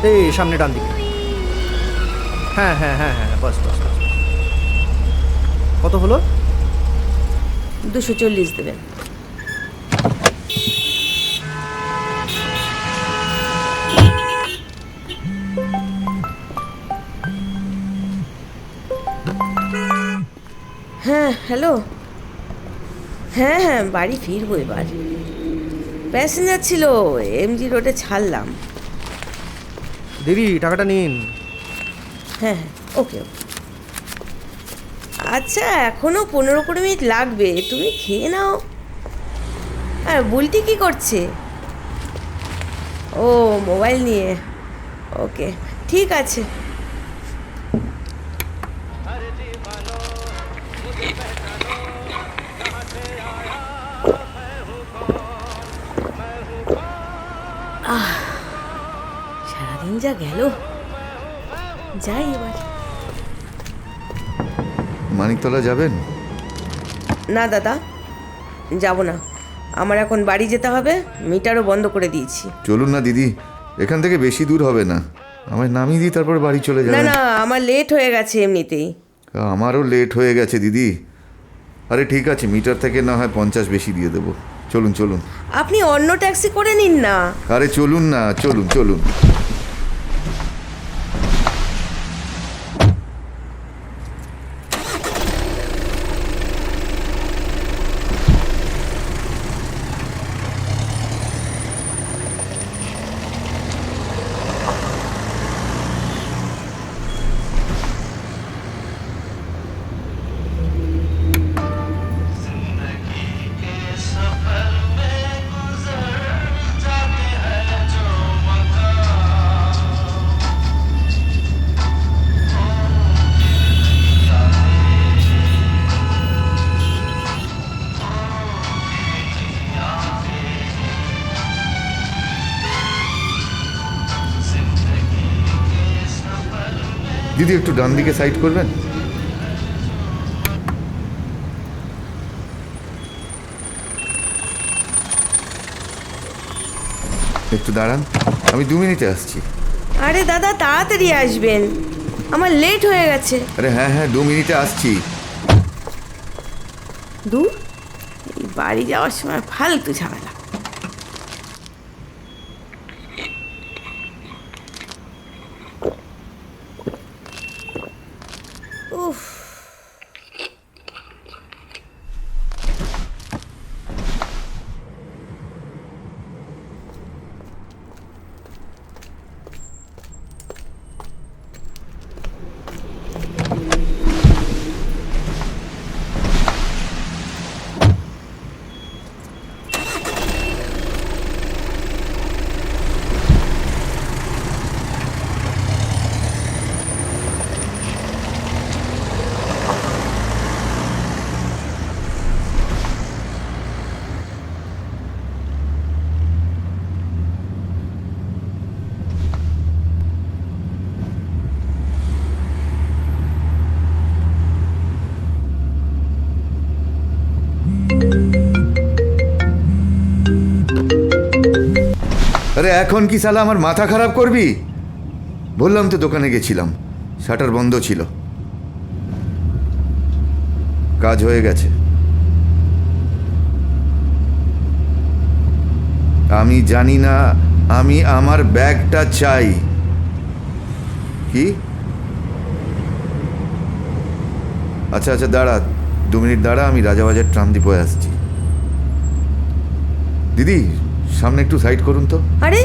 এই সামনে ডান দিকে। হ্যাঁ হ্যাঁ হ্যাঁ হ্যাঁ, বাস বাস বাস। কত হলো? 240 দেবেন। হ্যাঁ হ্যালো, হ্যাঁ হ্যাঁ বাড়ি ফিরবো এবার। প্যাসেঞ্জার ছিল, এমজি রোডে ছাড়লাম। দিদি টাকাটা নিন। হ্যাঁ হ্যাঁ, ওকে ওকে। আচ্ছা, এখনও 15-20 মিনিট লাগবে, তুমি খেয়ে নাও। হ্যাঁ, বুলটি কি করছে? ও মোবাইল নিয়ে, ওকে ঠিক আছে। সারাদিন যা গেল, যাই এবার। মানিকতলা যাবেন? না দাদা, যাব না। আমার এখন বাড়ি যেতে হবে, মিটারও বন্ধ করে দিয়েছি। চলুন না দিদি, এখান থেকে বেশি দূর হবে না, আমায় নামিয়ে দিই, তারপর বাড়ি চলে না যাবেন। না, আমার লেট হয়ে গেছে এমনিতেই। আমারও লেট হয়ে গেছে দিদি। আরে ঠিক আছে, মিটার থেকে না হয় 50 বেশি দিয়ে দেবো। চলুন চলুন। আপনি অন্য ট্যাক্সি করে নিন না। আরে চলুন না, চলুন চলুন। দিদি একটু ডান দিকে সাইড করবেন। একটু দাঁড়ান, আমি 2 মিনিটে আসছি। আরে দাদা তাড়াতাড়ি আসবেন, আমার লেট হয়ে গেছে। আরে হ্যাঁ হ্যাঁ, 2 মিনিটে আসছি। দূর, এই বাড়ি যাওয়ার সময় ফালতু ঝামেলা। উফ, আরে এখন কি শালা আমার মাথা খারাপ করবি? বললাম তো দোকানে গেছিলাম, শাটার বন্ধ ছিল। কাজ হয়ে গেছে। আমি জানি না, আমি আমার ব্যাগটা চাই। কি? আচ্ছা আচ্ছা দাঁড়া, 2 মিনিট দাঁড়া, আমি রাজাবাজার ট্রাম ডিপোয় আসছি। দিদি সামনে একটু সাইড করুন তো। আরে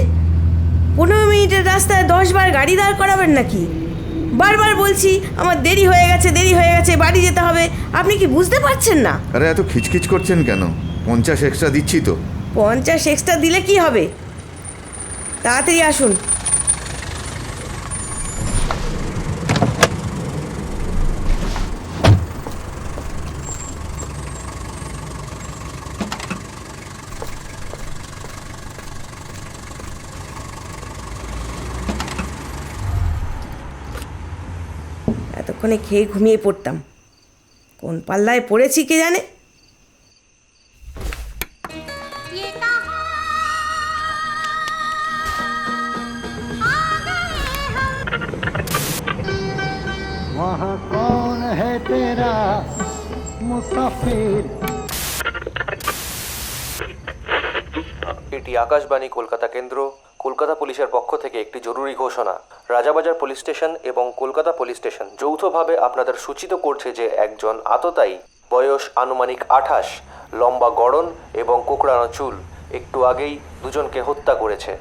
15 মিনিটের রাস্তায় 10 বার গাড়ি দাঁড় করাবেন নাকি? বারবার বলছি আমার দেরি হয়ে গেছে, দেরি হয়ে গেছে, বাড়ি যেতে হবে, আপনি কি বুঝতে পারছেন না? আরে এত খিচখিচ করছেন কেন? 50 এক্সট্রা দিচ্ছি তো। 50 এক্সট্রা দিলে কি হবে? তাড়াতাড়ি আসুন। এতক্ষণে খেয়ে ঘুমিয়ে পড়তাম, কোন পাল্লায় পড়েছি কে জানে। ये कहाँ आ गए মুসাফির। এটি আকাশবাণী কলকাতা কেন্দ্র। কলকাতা পুলিশের পক্ষ থেকে একটি জরুরি ঘোষণা। রাজাবাজার পুলিশ স্টেশন এবং কলকাতা পুলিশ স্টেশন যৌথভাবে আপনাদের সূচিত করছে যে একজন আততায়ী, বয়স আনুমানিক 28, লম্বা গড়ন এবং কোঁকড়ানো চুল, একটু আগেই দুজনকে হত্যা করেছে।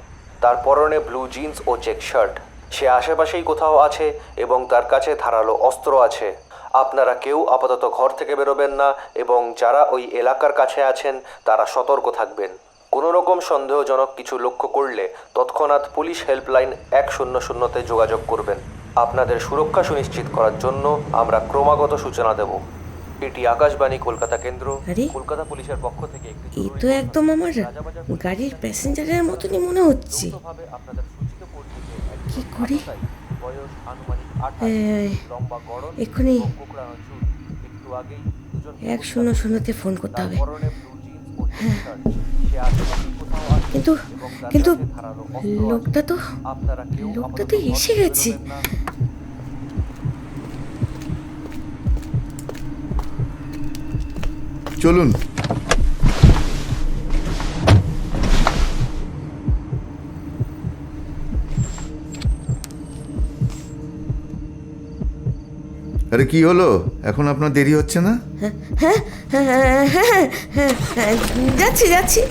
তার পরনে ব্লু জিন্স ও চেক শার্ট। সে আশেপাশেই কোথাও আছে এবং তার কাছে ধারালো অস্ত্র আছে। আপনারা কেউ আপাতত ঘর থেকে বেরোবেন না এবং যারা ওই এলাকার কাছে আছেন তারা সতর্ক থাকবেন। কোনো রকম সন্দেহজনক কিছু লক্ষ্য করলে তৎক্ষণাৎ পুলিশ হেল্পলাইন 100-তে যোগাযোগ করবেন। আপনাদের সুরক্ষা সুনিশ্চিত করার জন্য আমরা ক্রমাগত সূচনা দেব। এটি আকাশবাণী কলকাতা কেন্দ্র। আরে, কলকাতা পুলিশের পক্ষ থেকে একটি এই তো একদম আমার গাড়ির প্যাসেঞ্জারের মতনই মনে হচ্ছে। যৌথভাবে আপনাদের সূচিত করছে যে একজন কি করি? আততায়ী, বয়স আনুমানিক 28, এই, লম্বা গড়ন এক্ষুনি এবং কোঁকড়ানো চুল, একটু আগেই দুজনকে 100-তে ফোন করতে তার হবে। পরনে ব্লু জিন্স ও চেক শার্ট। সে আশেপাশেই কোথাও আছে কিন্তু এবং তার কিন্তু কাছে ধারালো অস্ত্র আছে। লোকটা তো আপনারা কেউ লোকটা আপাতত তো ঘর এসে থেকে গেছে। বেরোবেন না। চলুন। আরে কি হলো, এখন আপনার দেরি হচ্ছে না? হ্যাঁ, যাচ্ছি যাচ্ছি।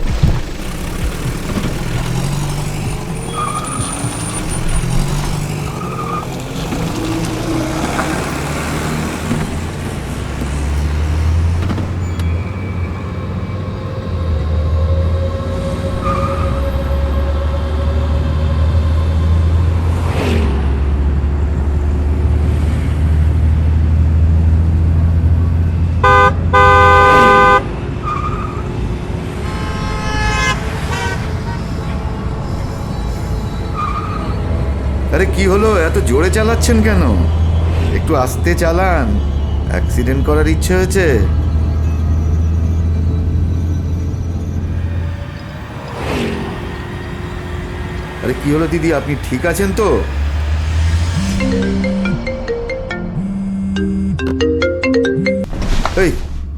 আরে কি হলো, এত জোরে চালাচ্ছেন কেন? একটু আস্তে চালান, অ্যাক্সিডেন্ট করার ইচ্ছে হয়েছে? আরে কি হলো দিদি, আপনি ঠিক আছেন তো? এই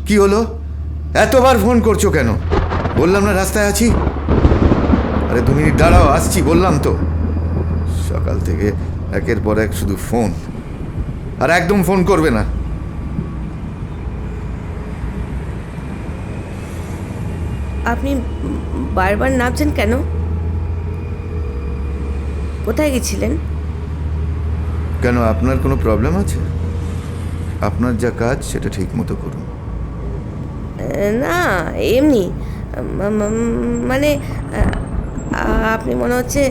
কি হলো, এতবার ফোন করছো কেন? বললাম না রাস্তায় আছি। আরে 2 মিনিট দাঁড়াও, আসছি বললাম তো। সকাল থেকে একের পর এক শুধু ফোন, আর একদম ফোন করবে না। আপনি বারবার নামছেন কেন? কোথায় গেছিলেন? কেন, আপনার কোনো প্রবলেম আছে? আপনার যা কাজ সেটা ঠিক মতো করুন। না, এমনি মানে আপনি মনে হচ্ছে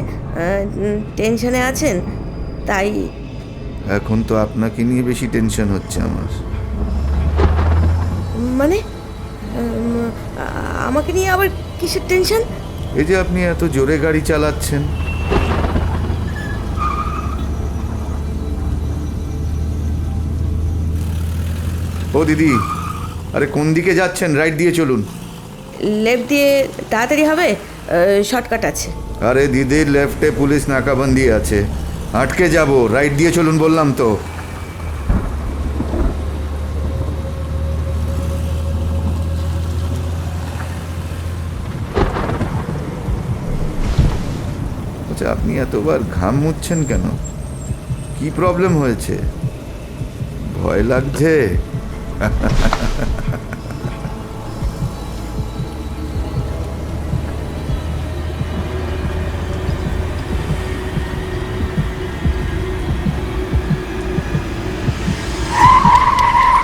টেনশনে আছেন, তাই। এখন তো আপনাকে নিয়ে বেশি টেনশন হচ্ছে আমার। মানে আমাকে নিয়ে আবার কিসের টেনশন? এই যে আপনি এত জোরে গাড়ি চালাচ্ছেন। ও দিদি, আরে কোন দিকে যাচ্ছেন? রাইট দিয়ে চলুন। লেফট দিয়ে তাড়াতাড়ি হবে, শর্টকাট আছে। আরে দিদি, লেফটে পুলিশ নাকাবন্দি আছে, আটকে যাব। রাইট দিয়ে চলুন বললাম তো। আচ্ছা, আপনি এতবার ঘাম মুছছেন কেন? কি প্রবলেম হয়েছে? ভয় লাগছে?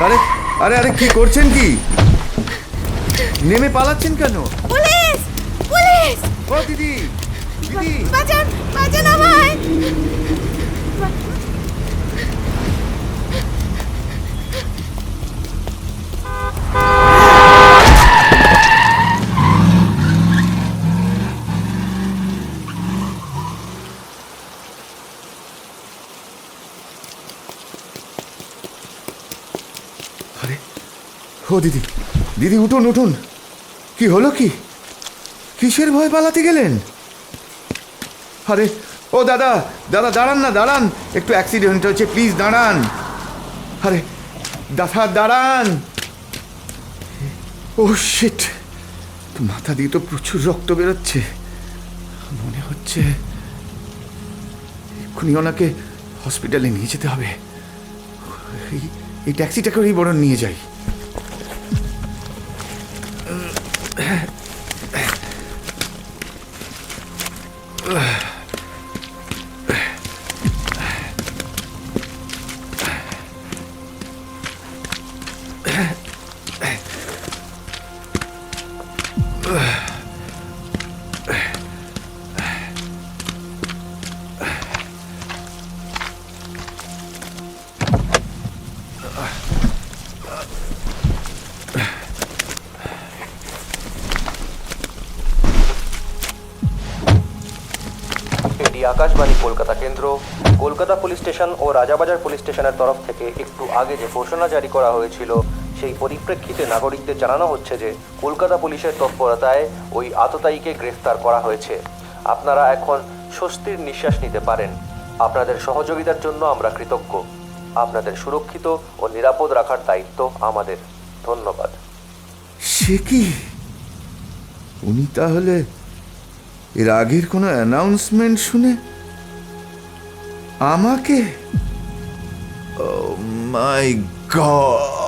আরে আরে আরে কি করছেন? কি নেমে পালাচ্ছেন কেন? পুলিশ! পুলিশ! ও দিদি, দিদি! বাঁচান, বাঁচান আমায়! আরে ও দিদি, দিদি উঠুন উঠুন। কি হলো? কি কিসের ভয় পালাতে গেলেন? আরে ও দাদা, দাদা দাঁড়ান না, দাঁড়ান, একটু অ্যাক্সিডেন্ট হয়েছে, প্লিজ দাঁড়ান। আরে দাদা দাঁড়ান। ও শিট, মাথা দিয়ে তো প্রচুর রক্ত বেরোচ্ছে। মনে হচ্ছে এক্ষুনি ওনাকে হসপিটালে নিয়ে যেতে হবে। এই ট্যাক্সিটা করেই বরং নিয়ে যাই। এটি আকাশবাণী কলকাতা কেন্দ্র, কলকাতা পুলিশ স্টেশন ও রাজাবাজার পুলিশ স্টেশনের তরফ থেকে একটু আগে যে ঘোষণা জারি করা হয়েছিল সেই পরিপ্রেক্ষিতে নাগরিকদের জানানো হচ্ছে যে কলকাতা পুলিশের তৎপরতায় ওই আততায়ীকে গ্রেফতার করা হয়েছে। আপনারা এখন স্বস্তির নিঃশ্বাস নিতে পারেন। আপনাদের সহযোগিতার জন্য আমরা কৃতজ্ঞ। আপনাদের সুরক্ষিত ও নিরাপদ রাখার দায়িত্ব আমাদের। ধন্যবাদ। সে কি, উনি তাহলে এর আগের কোনো অ্যানাউন্সমেন্ট শুনে আমাকে, ও মাই গড!